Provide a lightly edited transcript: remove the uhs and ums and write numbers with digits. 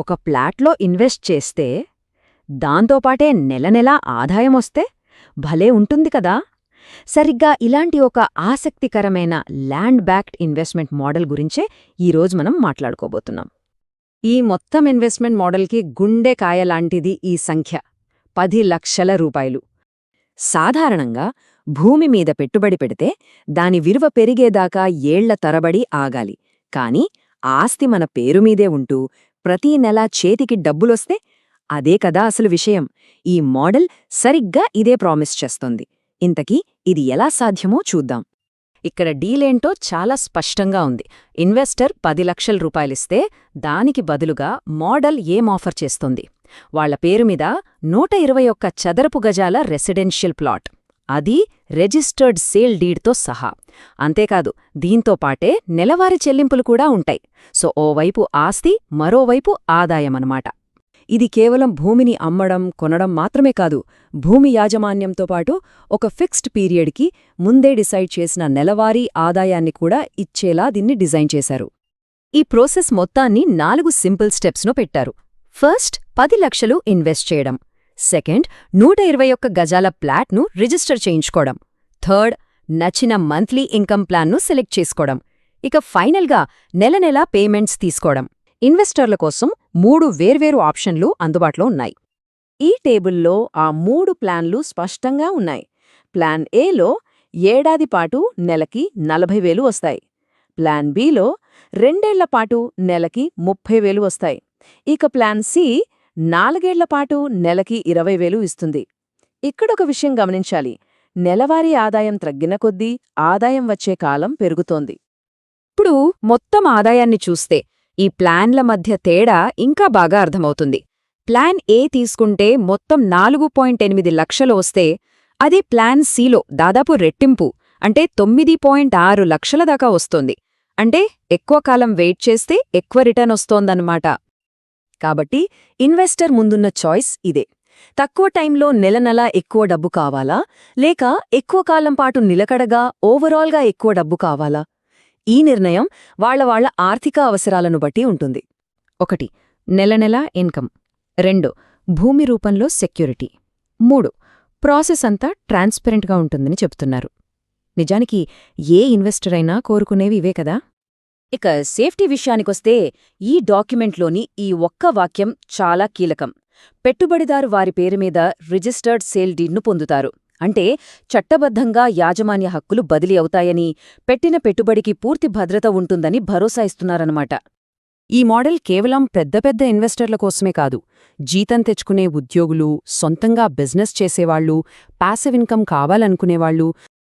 ఒక ప్లాట్లో ఇన్వెస్ట్ చేస్తే దాంతోపాటే నెలనెలా ఆదాయమొస్తే భలే ఉంటుంది కదా. సరిగ్గా ఇలాంటి ఒక ఆసక్తికరమైన ల్యాండ్ బ్యాక్డ్ ఇన్వెస్ట్మెంట్ మోడల్ గురించే ఈరోజు మనం మాట్లాడుకోబోతున్నాం. ఈ మొత్తం ఇన్వెస్ట్మెంట్ మోడల్కి గుండెకాయలాంటిది ఈ సంఖ్య 10 లక్షల రూపాయలు. సాధారణంగా భూమి మీద పెట్టుబడి పెడితే దాని విలువ పెరిగేదాకా ఏళ్ల తరబడి ఆగాలి. కాని ఆస్తి మన పేరుమీదే ఉంటూ ప్రతీ నెలా చేతికి డబ్బులొస్తే అదే కదా అసలు విషయం. ఈ మోడల్ సరిగ్గా ఇదే ప్రామిస్ చేస్తోంది. ఇంతకీ ఇది ఎలా సాధ్యమో చూద్దాం. ఇక్కడ డీలేంటో చాలా స్పష్టంగా ఉంది. ఇన్వెస్టర్ 10 లక్షల రూపాయలిస్తే దానికి బదులుగా మోడల్ ఏం ఆఫర్ చేస్తుంది? వాళ్ల పేరుమీద 121 చదరపు గజాల రెసిడెన్షియల్ ప్లాట్, అది రిజిస్టర్డ్ సేల్ డీడ్తో సహా. అంతేకాదు, దీంతోపాటే నెలవారీ చెల్లింపులు కూడా ఉంటాయి. సో ఓవైపు ఆస్తి, మరోవైపు ఆదాయమన్నమాట. ఇది కేవలం భూమిని అమ్మడం, కొనడం మాత్రమే కాదు, భూమి యాజమాన్యంతో పాటు ఒక ఫిక్స్డ్ పీరియడ్కి ముందే డిసైడ్ చేసిన నెలవారీ ఆదాయాన్ని కూడా ఇచ్చేలా దీన్ని డిజైన్ చేశారు. ఈ ప్రాసెస్ మొత్తాన్ని 4 సింపుల్ స్టెప్స్ను పెట్టారు. ఫస్ట్, 10 లక్షలు ఇన్వెస్ట్ చేయడం. సెకండ్, 121 గజాల ప్లాట్ను రిజిస్టర్ చేయించుకోవడం. థర్డ్, నచ్చిన మంత్లీ ఇన్కమ్ ప్లాన్ను సెలెక్ట్ చేసుకోవడం. ఇక ఫైనల్గా నెలనెలా పేమెంట్స్ తీసుకోవడం. ఇన్వెస్టర్ల కోసం 3 వేర్వేరు ఆప్షన్లు అందుబాటులో ఉన్నాయి. ఈ టేబుల్లో ఆ 3 ప్లాన్లు స్పష్టంగా ఉన్నాయి. ప్లాన్ ఏలో ఏడాదిపాటు నెలకి 40,000 వస్తాయి. ప్లాన్ బిలో 2 ఏళ్లపాటు నెలకి 30,000 వస్తాయి. ఇక ప్లాన్ సి 4 ఏళ్లపాటు నెలకి 20,000 ఇస్తుంది. ఇక్కడొక విషయం గమనించాలి. నెలవారీ ఆదాయం తగ్గిన కొద్దీ ఆదాయం వచ్చే కాలం పెరుగుతోంది. ఇప్పుడు మొత్తం ఆదాయాన్ని చూస్తే ఈ ప్లాన్ల మధ్య తేడా ఇంకా బాగా అర్థమవుతుంది. ప్లాన్ ఏ తీసుకుంటే మొత్తం 4.8 లక్షలు వస్తే అదే ప్లాన్ సిలో దాదాపు రెట్టింపు, అంటే 9.6 లక్షల దాకా వస్తోంది. అంటే ఎక్కువ కాలం వెయిట్ చేస్తే ఎక్కువ రిటర్న్ వస్తోందన్నమాట. కాబట్టి ఇన్వెస్టర్ ముందున్న చాయిస్ ఇదే. తక్కువ టైంలో నెలనలా ఎక్కువ డబ్బు కావాలా, లేక ఎక్కువ కాలం పాటు నిలకడగా ఓవరాల్గా ఎక్కువ డబ్బు కావాలా? ఈ నిర్ణయం వాళ్ళ ఆర్థిక అవసరాలను బట్టి ఉంటుంది. 1. నెలనెలా ఇన్కమ్. 2. భూమి రూపంలో సెక్యూరిటీ. 3. ప్రాసెస్ అంతా ట్రాన్స్పరెంట్గా ఉంటుందని చెప్తున్నారు. నిజానికి ఏ ఇన్వెస్టర్ అయినా కోరుకునేవి ఇవే కదా. ఇక సేఫ్టీ విషయానికొస్తే ఈ డాక్యుమెంట్లోని ఈ ఒక్క వాక్యం చాలా కీలకం. పెట్టుబడిదారు వారి పేరుమీద రిజిస్టర్డ్ సేల్ డీడ్ను పొందుతారు. అంటే చట్టబద్ధంగా యాజమాన్య హక్కులు బదిలీ అవుతాయని, పెట్టిన పెట్టుబడికి పూర్తి భద్రత ఉంటుందని భరోసా ఇస్తున్నారన్నమాట. ఈ మోడల్ కేవలం పెద్ద పెద్ద ఇన్వెస్టర్ల కోసమే కాదు, జీతం తెచ్చుకునే ఉద్యోగులు, సొంతంగా బిజినెస్ చేసేవాళ్లు, పాసివ్ ఇన్కమ్ కావాలనుకునేవాళ్లు,